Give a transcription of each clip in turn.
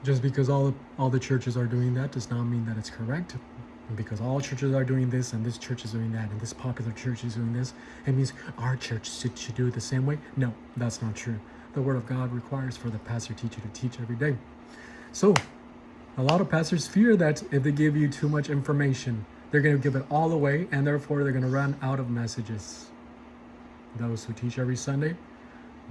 Just because all the churches are doing that does not mean that it's correct. And because all churches are doing this and this church is doing that and this popular church is doing this, it means our church should do it the same way. No, that's not true. The Word of God requires for the pastor teacher to teach every day. So a lot of pastors fear that if they give you too much information, they're going to give it all away, and therefore they're going to run out of messages. Those who teach every Sunday,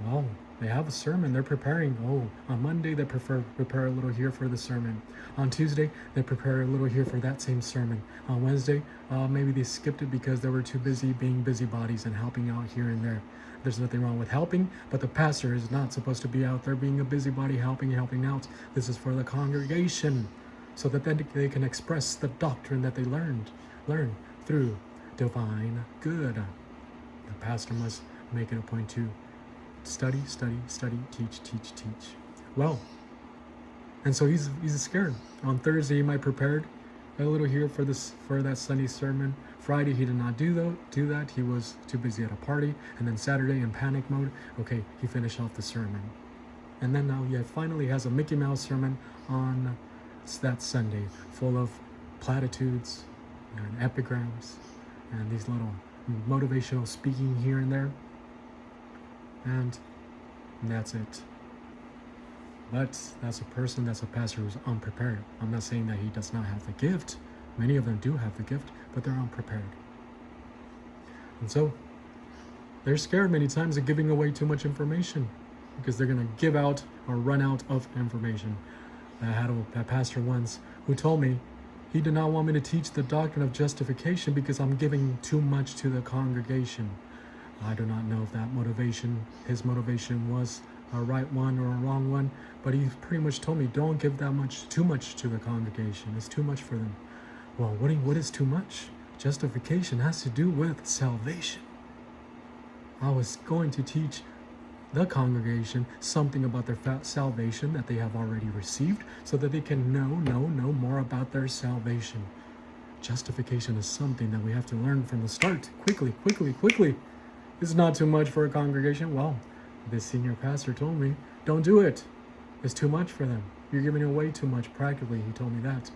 well, they have a sermon they're preparing. Oh, on Monday they prepare a little here for the sermon. On Tuesday they prepare a little here for that same sermon. On Wednesday, maybe they skipped it because they were too busy being busybodies and helping out here and there. There's nothing wrong with helping, but the pastor is not supposed to be out there being a busybody helping out. This is for the congregation, so that then they can express the doctrine that they learn through divine good. The pastor must make it a point to study, teach. Well, and so he's scared. On Thursday he might prepared a little here for that Sunday sermon. Friday he did not do that. He was too busy at a party. And then Saturday in panic mode, okay, he finished off the sermon. And then now he finally has a Mickey Mouse sermon on that Sunday, full of platitudes and epigrams and these little motivational speaking here and there. And that's it. But that's a pastor who's unprepared. I'm not saying that he does not have the gift. Many of them do have the gift, but they're unprepared. And so they're scared many times of giving away too much information because they're going to give out or run out of information. I had a pastor once who told me he did not want me to teach the doctrine of justification because I'm giving too much to the congregation. I do not know if his motivation was a right one or a wrong one, but he pretty much told me, don't give too much to the congregation. It's too much for them. Well, what is too much? Justification has to do with salvation. I was going to teach the congregation something about their salvation that they have already received so that they can know more about their salvation. Justification is something that we have to learn from the start, quickly. It's not too much for a congregation. Well, this senior pastor told me, don't do it. It's too much for them. You're giving away too much practically. He told me that.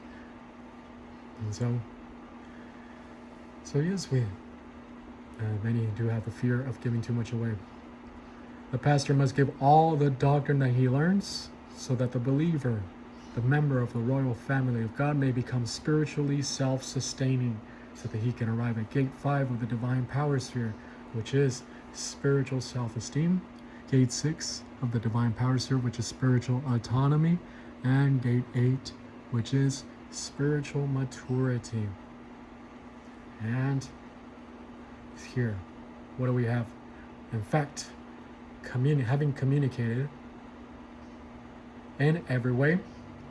And so yes, many do have the fear of giving too much away. The pastor must give all the doctrine that he learns so that the believer, the member of the royal family of God, may become spiritually self-sustaining so that he can arrive at gate 5 of the divine power sphere, which is spiritual self-esteem, gate 6 of the divine power sphere, which is spiritual autonomy, and gate 8, which is spiritual maturity. And here, what do we have? In fact, having communicated in every way,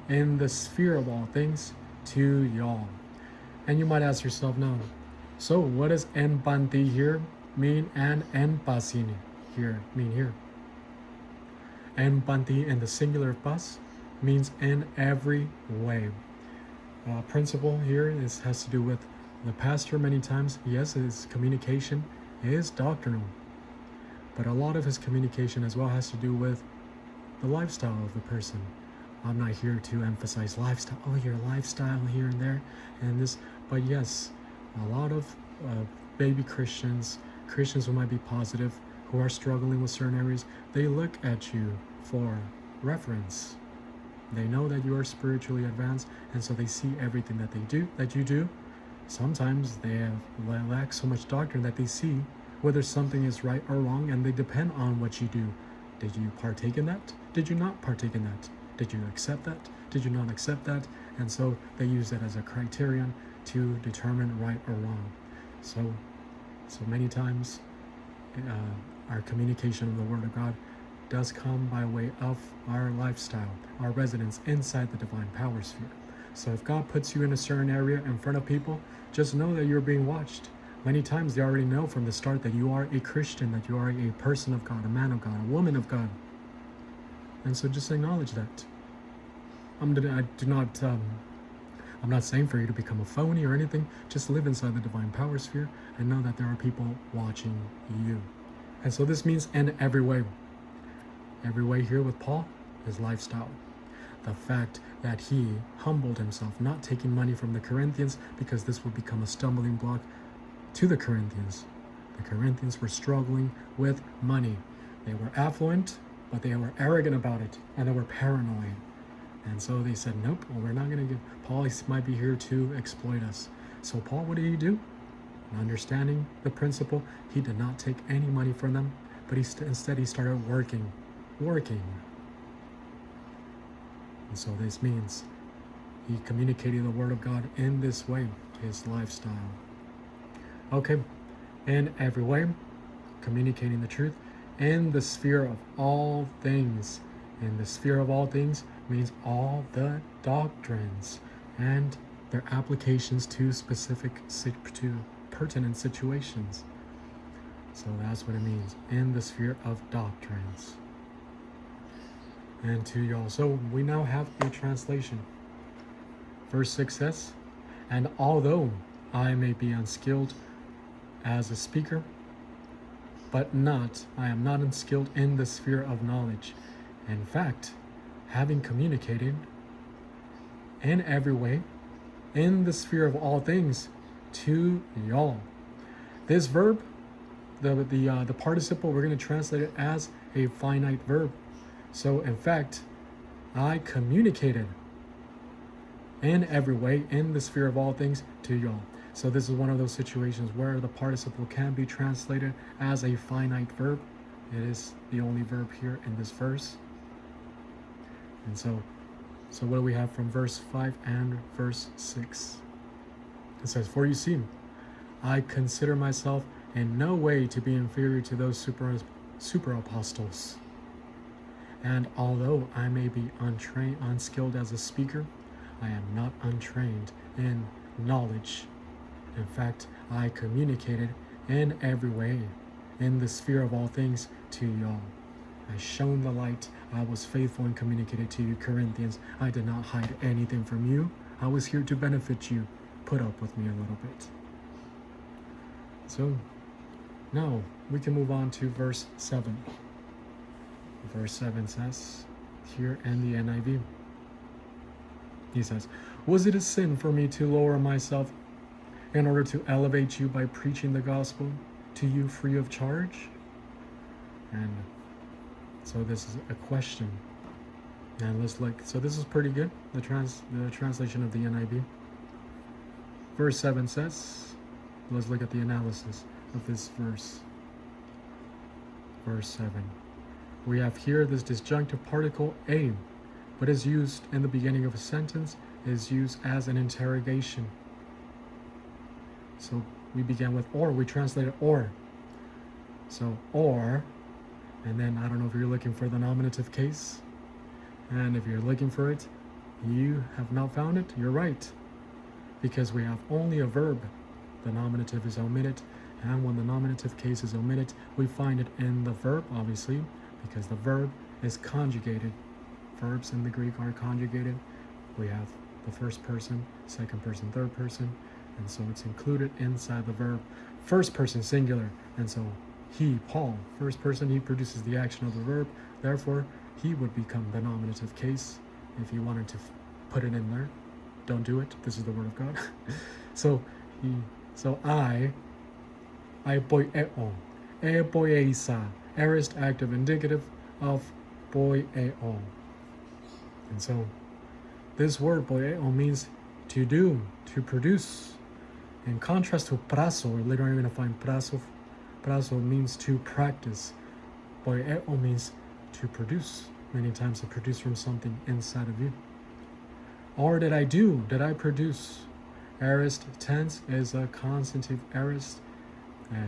in the sphere of all things, to y'all. And you might ask yourself now, so what does en panti here mean and en pasini here mean here? En panti in the singular pas means in every way. Principle here has to do with the pastor many times. Yes, his communication is doctrinal, but a lot of his communication as well has to do with the lifestyle of the person. I'm not here to emphasize lifestyle. Oh, your lifestyle here and there and this. But yes, a lot of baby Christians who might be positive, who are struggling with certain areas, they look at you for reference. They know that you are spiritually advanced, and so they see everything that you do. Sometimes they lack so much doctrine that they see whether something is right or wrong, and they depend on what you do. Did you partake in that? Did you not partake in that? Did you accept that? Did you not accept that? And so they use that as a criterion to determine right or wrong. So many times our communication of the Word of God does come by way of our lifestyle, our residence inside the divine power sphere. So if God puts you in a certain area in front of people, just know that you're being watched. Many times they already know from the start that you are a Christian, that you are a person of God, a man of God, a woman of God. And so just acknowledge that. I'm not saying for you to become a phony or anything. Just live inside the divine power sphere and know that there are people watching you. And so this means in every way. Every way here with Paul is lifestyle. the fact that he humbled himself, not taking money from the Corinthians, because this would become a stumbling block to the Corinthians. The Corinthians were struggling with money. They were affluent, but they were arrogant about it, and they were paranoid. And so they said, nope, well, we're not going to give. Paul might be here to exploit us. So Paul, what did he do? Understanding the principle, he did not take any money from them, but instead he started working. And so this means he communicated the word of God in this way, his lifestyle. Okay, in every way, communicating the truth in the sphere of all things. In the sphere of all things means all the doctrines and their applications to pertinent situations. So that's what it means, in the sphere of doctrines. And to y'all, so we now have a translation. Verse 6 says, and although I may be unskilled as a speaker, but I am not unskilled in the sphere of knowledge. In fact, having communicated in every way, in the sphere of all things, to y'all. This verb, the participle, we're going to translate it as a finite verb. So in fact, I communicated in every way, in the sphere of all things, to y'all. So this is one of those situations where the participle can be translated as a finite verb. It is the only verb here in this verse. And so what do we have from verse 5 and verse 6? It says, for you see, I consider myself in no way to be inferior to those super apostles. And although I may be unskilled as a speaker, I am not untrained in knowledge. In fact, I communicated in every way, in the sphere of all things, to y'all. I shone the light. I was faithful and communicated to you, Corinthians. I did not hide anything from you. I was here to benefit you. Put up with me a little bit. So, now we can move on to verse 7. Verse 7 says, here in the NIV, he says, was it a sin for me to lower myself in order to elevate you by preaching the gospel to you free of charge? And so this is a question. And let's look. So this is pretty good, the translation of the NIV. Verse 7 says, let's look at the analysis of this verse. Verse 7. We have here this disjunctive particle a, but is used in the beginning of a sentence, is used as an interrogation. So we began with or, we translated or. So or, and then I don't know if you're looking for the nominative case. And if you're looking for it, you have not found it, you're right. Because we have only a verb. The nominative is omitted. And when the nominative case is omitted, we find it in the verb, obviously, because the verb is conjugated. Verbs in the Greek are conjugated. We have the first person, second person, third person. And so it's included inside the verb. First person singular. And so he, Paul, first person, he produces the action of the verb. Therefore, he would become the nominative case if you wanted to put it in there. Don't do it. This is the word of God. So I boieo. E boieisa. Aorist active indicative of boieo. And so this word boieo means to do, to produce. In contrast to prazo, later on you're going to find prazo. Prazo means to practice. Boieo means to produce. Many times to produce from something inside of you. Or did I produce? Aorist tense is a constantive aorist,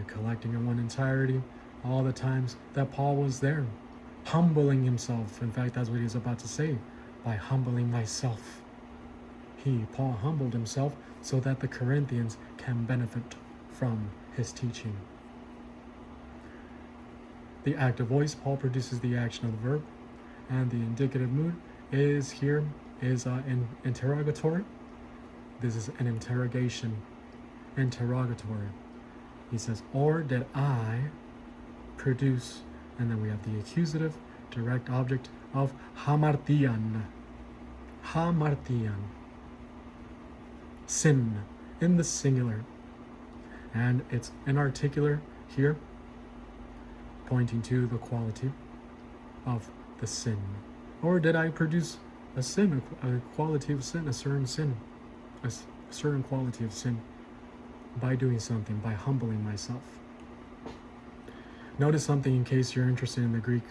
collecting in one entirety all the times that Paul was there, humbling himself. In fact, that's what he's about to say, by humbling myself. Paul humbled himself so that the Corinthians can benefit from his teaching. The active voice, Paul produces the action of the verb, and the indicative mood is in interrogatory. This is an interrogation, interrogatory. He says, or did I produce? And then we have the accusative, direct object of hamartian. hamartian. Sin, in the singular. And it's inarticular here, pointing to the quality of the sin. Or did I produce a sin, a quality of sin, a certain quality of sin by doing something, by humbling myself? Notice something in case you're interested in the Greek.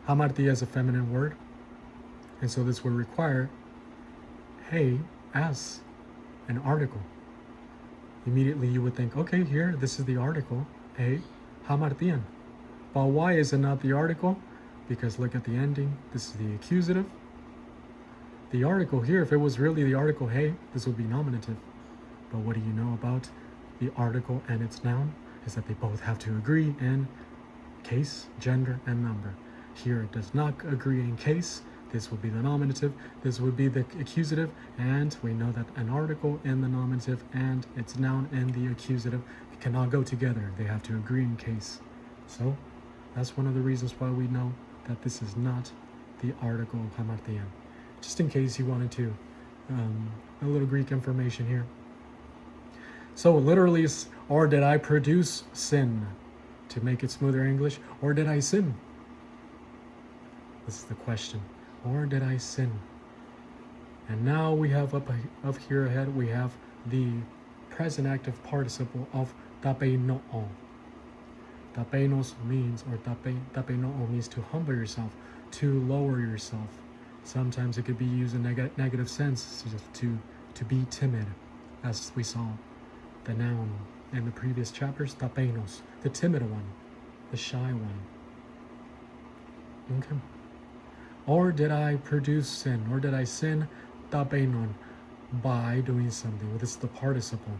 Hamartia is a feminine word, and so this would require hey as an article. Immediately you would think, okay, here, this is the article, hey, hamartian. But why is it not the article? Because look at the ending, this is the accusative. The article here, if it was really the article, hey, this would be nominative. But what do you know about the article and its noun? Is that they both have to agree in case, gender, and number. Here it does not agree in case. This would be the nominative, this would be the accusative, and we know that an article in the nominative and its noun in the accusative cannot go together. They have to agree in case. So that's one of the reasons why we know that this is not the article of hamartian. Just in case you wanted to, a little Greek information here. So literally, or did I produce sin? To make it smoother English, or did I sin? This is the question. Or did I sin? And now we have up here ahead, we have the present active participle of tapeinoo. Tapeinos means, or tapeinoo means to humble yourself, to lower yourself. Sometimes it could be used in negative sense, to be timid, as we saw the noun in the previous chapters, tapeinos, the timid one, the shy one. Okay. Or did I produce sin? Or did I sin tapeinon by doing something? Well, this is the participle.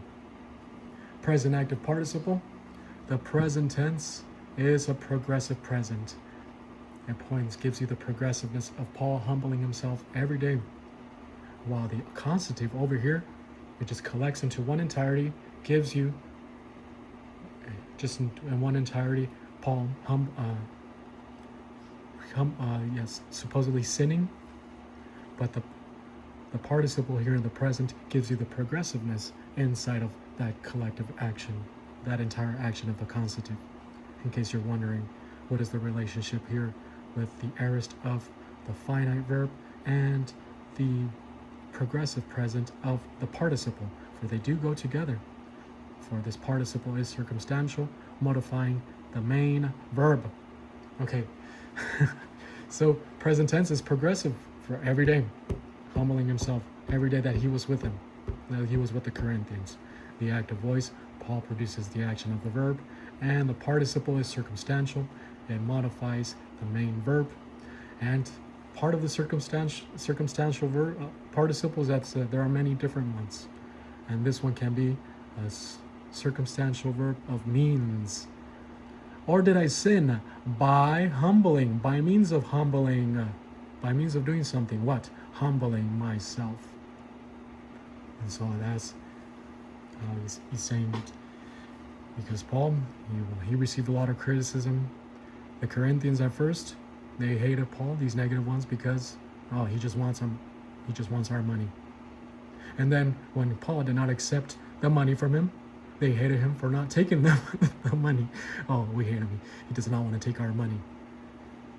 Present active participle. The present tense is a progressive present. It gives you the progressiveness of Paul humbling himself every day. While the constative over here, it just collects into one entirety, gives you just in one entirety, Paul supposedly sinning, but the participle here in the present gives you the progressiveness inside of that collective action, that entire action of the constative. In case you're wondering, what is the relationship here with the aorist of the finite verb and the progressive present of the participle? For they do go together. For this participle is circumstantial, modifying the main verb. Okay. So present tense is progressive for every day, humbling himself every day that he was with him, that he was with the Corinthians. The active voice, Paul produces the action of the verb, and the participle is circumstantial. It modifies the main verb, and part of the circumstantial verb participles, there are many different ones, and this one can be a circumstantial verb of means. Or did I sin by humbling, by means of humbling, by means of doing something? What? Humbling myself. And so that's how he's saying it. Because Paul, he received a lot of criticism. The Corinthians at first, they hated Paul, these negative ones, because, he just wants them. He just wants our money. And then when Paul did not accept the money from him, they hated him for not taking the money. Oh, we hate him. He does not want to take our money.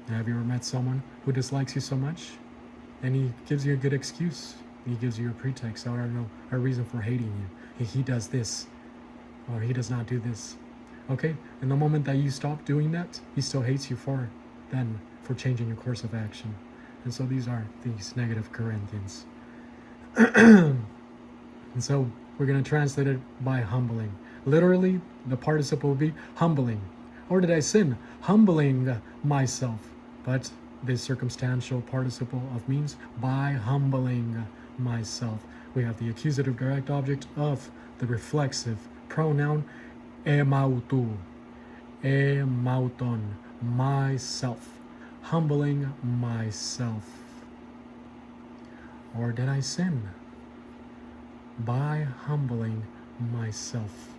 Have you ever met someone who dislikes you so much, and he gives you a good excuse? He gives you a pretext, or I don't know, a reason for hating you. He does this, or he does not do this. Okay, and the moment that you stop doing that, he still hates you for changing your course of action. And so these are these negative Corinthians. And so we're going to translate it by humbling. Literally, the participle will be humbling. Or did I sin? Humbling myself. But this circumstantial participle of means by humbling myself. We have the accusative direct object of the reflexive pronoun emautu, emauton, myself. Humbling myself. Or did I sin? By humbling myself.